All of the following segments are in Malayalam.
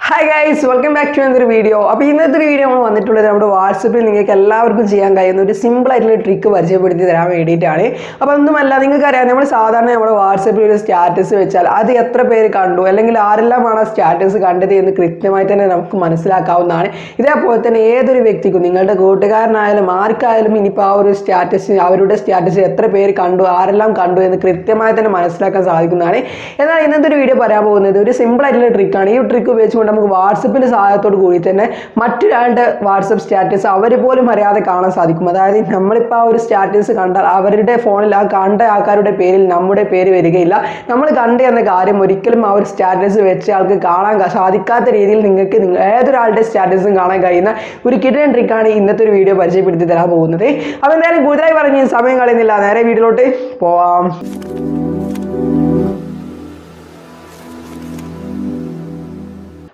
Hi guys, welcome back to another video. അപ്പോൾ ഇന്നത്തെ വീഡിയോ നമ്മൾ വന്നിട്ടുള്ളത് നമ്മുടെ വാട്സപ്പിൽ നിങ്ങൾക്ക് എല്ലാവർക്കും ചെയ്യാൻ കഴിയുന്ന ഒരു സിമ്പിൾ ആയിട്ടുള്ള ട്രിക്ക് പരിചയപ്പെടുത്തി തരാൻ വേണ്ടിയിട്ടാണ്. അപ്പോൾ ഒന്നുമല്ല, നിങ്ങൾക്കറിയാം നമ്മൾ സാധാരണ നമ്മുടെ വാട്സപ്പിൽ ഒരു സ്റ്റാറ്റസ് വെച്ചാൽ അത് എത്ര പേര് കണ്ടു അല്ലെങ്കിൽ ആരെല്ലാമാണ് ആ സ്റ്റാറ്റസ് കണ്ടത് എന്ന് കൃത്യമായി തന്നെ നമുക്ക് മനസ്സിലാക്കാവുന്നതാണ്. ഇതേപോലെ തന്നെ ഏതൊരു വ്യക്തിക്കും, നിങ്ങളുടെ കൂട്ടുകാരനായാലും ആർക്കായാലും ഇനിയിപ്പോൾ ആ ഒരു സ്റ്റാറ്റസ്, അവരുടെ സ്റ്റാറ്റസ് എത്ര പേര് കണ്ടു, ആരെല്ലാം കണ്ടു എന്ന് കൃത്യമായി തന്നെ മനസ്സിലാക്കാൻ സാധിക്കുന്നതാണ്. എന്നാൽ ഇന്നത്തെ ഒരു വീഡിയോ പറയാൻ പോകുന്നത് ഒരു സിമ്പിൾ ആയിട്ടുള്ള ട്രിക്കാണ്. ഈ ട്രിക്ക് ഉപയോഗിച്ചുകൊണ്ട് നമുക്ക് വാട്സപ്പിന്റെ സഹായത്തോട് കൂടി തന്നെ മറ്റൊരാളുടെ വാട്സപ്പ് സ്റ്റാറ്റസ് അവർ പോലും അറിയാതെ കാണാൻ സാധിക്കും. അതായത് നമ്മളിപ്പോൾ ആ ഒരു സ്റ്റാറ്റസ് കണ്ടാൽ അവരുടെ ഫോണിൽ ആ കണ്ട ആൾക്കാരുടെ പേരിൽ നമ്മുടെ പേര് വരികയില്ല. നമ്മൾ കണ്ട എന്ന കാര്യം ഒരിക്കലും ആ ഒരു സ്റ്റാറ്റസ് വെച്ച് ആൾക്ക് കാണാൻ സാധിക്കാത്ത രീതിയിൽ നിങ്ങൾക്ക് ഏതൊരാളുടെ സ്റ്റാറ്റസും കാണാൻ കഴിയുന്ന ഒരു കിടിലൻ ട്രിക്കാണ് ഇന്നത്തെ ഒരു വീഡിയോ പരിചയപ്പെടുത്തി തരാൻ പോകുന്നത്. അപ്പോൾ എന്തായാലും കൂടുതലായി പറഞ്ഞ് സമയം കളയുന്നില്ല, നേരെ വീഡിയോയിലോട്ട് പോവാം.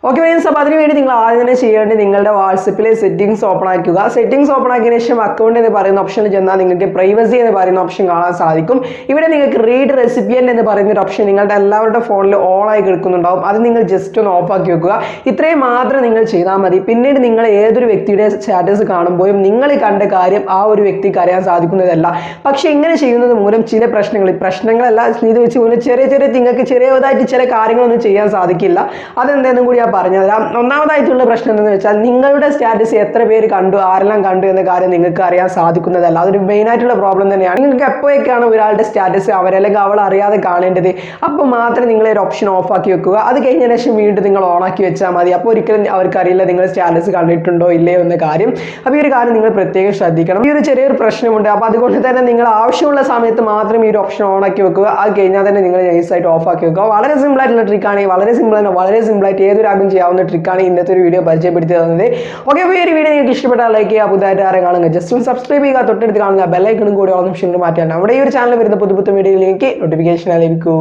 ഓക്കെ ഫ്രണ്ട്സ്, അപ്പോൾ അതിനുവേണ്ടി നിങ്ങൾ ആദ്യം തന്നെ ചെയ്യേണ്ടത് നിങ്ങളുടെ വാട്സപ്പിലെ സെറ്റിംഗ്സ് ഓപ്പൺ ആക്കുക. സെറ്റിംഗ്സ് ഓപ്പൺ ആക്കിയതിനു ശേഷം അക്കൗണ്ട് എന്ന് പറയുന്ന ഓപ്ഷനിൽ ചെന്നാൽ നിങ്ങൾക്ക് പ്രൈവസി എന്ന് പറയുന്ന ഓപ്ഷൻ കാണാൻ സാധിക്കും. ഇവിടെ നിങ്ങൾക്ക് റീഡ് റെസിപ്പിയൻ്റ് എന്ന് പറയുന്ന ഒരു ഓപ്ഷൻ നിങ്ങളുടെ എല്ലാവരുടെ ഫോണിൽ ഓൺ ആയി കിടക്കുന്നുണ്ടാവും. അത് നിങ്ങൾ ജസ്റ്റ് ഒന്ന് ഓഫ് ആക്കി വെക്കുക. ഇത്രയും മാത്രം നിങ്ങൾ ചെയ്താൽ മതി. പിന്നീട് നിങ്ങൾ ഏതൊരു വ്യക്തിയുടെ സ്റ്റാറ്റസ് കാണുമ്പോഴും നിങ്ങൾ കണ്ട കാര്യം ആ ഒരു വ്യക്തിക്ക് അറിയാൻ സാധിക്കുന്നതല്ല. പക്ഷേ ഇങ്ങനെ ചെയ്യുന്നത് മൂലം ചില പ്രശ്നങ്ങളല്ല ഇത് വെച്ച് ചെറിയ നിങ്ങൾക്ക് ചെറിയതായിട്ട് ചില കാര്യങ്ങളൊന്നും ചെയ്യാൻ സാധിക്കില്ല. അതെന്തെന്നും കൂടി പറഞ്ഞുതരാം. ഒന്നാമതായിട്ടുള്ള പ്രശ്നം എന്താണെന്ന് വെച്ചാൽ നിങ്ങളുടെ സ്റ്റാറ്റസ് എത്ര പേര് കണ്ടു, ആരെല്ലാം കണ്ടു എന്ന കാര്യം നിങ്ങൾക്ക് അറിയാൻ സാധിക്കുന്നതല്ല. അതൊരു മെയിൻ ആയിട്ടുള്ള പ്രോബ്ലം തന്നെയാണ്. നിങ്ങൾക്ക് എപ്പോഴൊക്കെയാണ് ഒരാളുടെ സ്റ്റാറ്റസ് അവരല്ലെങ്കിൽ അവൾ അറിയാതെ കാണേണ്ടത്, അപ്പോൾ മാത്രം നിങ്ങൾ ഒരു ഓപ്ഷൻ ഓഫ് ആക്കി വെക്കുക. അത് കഴിഞ്ഞതിന് ശേഷം വീണ്ടും നിങ്ങൾ ഓൺ ആക്കി വെച്ചാൽ മതി. അപ്പോൾ ഒരിക്കലും അവർക്കറിയില്ല നിങ്ങൾ സ്റ്റാറ്റസ് കണ്ടിട്ടുണ്ടോ ഇല്ലയോ എന്ന കാര്യം. അപ്പോൾ ഈ ഒരു കാര്യം നിങ്ങൾ പ്രത്യേകം ശ്രദ്ധിക്കണം. ഈ ഒരു ചെറിയൊരു പ്രശ്നമുണ്ട്. അപ്പോൾ അതുകൊണ്ട് തന്നെ നിങ്ങൾ ആവശ്യമുള്ള സമയത്ത് മാത്രം ഈ ഒരു ഓപ്ഷൻ ഓൺ ആക്കി വെക്കുക. അത് കഴിഞ്ഞാൽ തന്നെ നിങ്ങൾ നൈസായിട്ട് ഓഫ് ആക്കി വെക്കുക. വളരെ സിമ്പിൾ ആയിട്ടുള്ള ട്രിക്കാണ്. വളരെ സിമ്പിളായിട്ട് ഏതൊരു ചെയ്യാവുന്ന ട്രിക്കാണ് ഇന്നത്തെ ഒരു വീഡിയോ പരിചയപ്പെടുത്തി തന്നത്. ഓക്കെ, അപ്പോൾ ഈ ഒരു വീഡിയോ നിങ്ങൾക്ക് ഇഷ്ടപ്പെട്ടാൽ ലൈക്ക് ചെയ്യുക. പുതുതായിട്ട് ആരെ കാണുക ജസ്റ്റ് ഒന്ന് സബ്സ്ക്രൈബ് ചെയ്യുക. തൊട്ടടുത്ത് കാണുക ബെല്ലൈക്കണും കൂടി ഓൺ ഓപ്ഷൻ മാറ്റാൻ നമ്മുടെ ഈ ഒരു ചാനൽ വരുന്ന പുതിയ വീഡിയോയിലേക്ക് നോട്ടിഫിക്കേഷൻ ലഭിക്കൂ.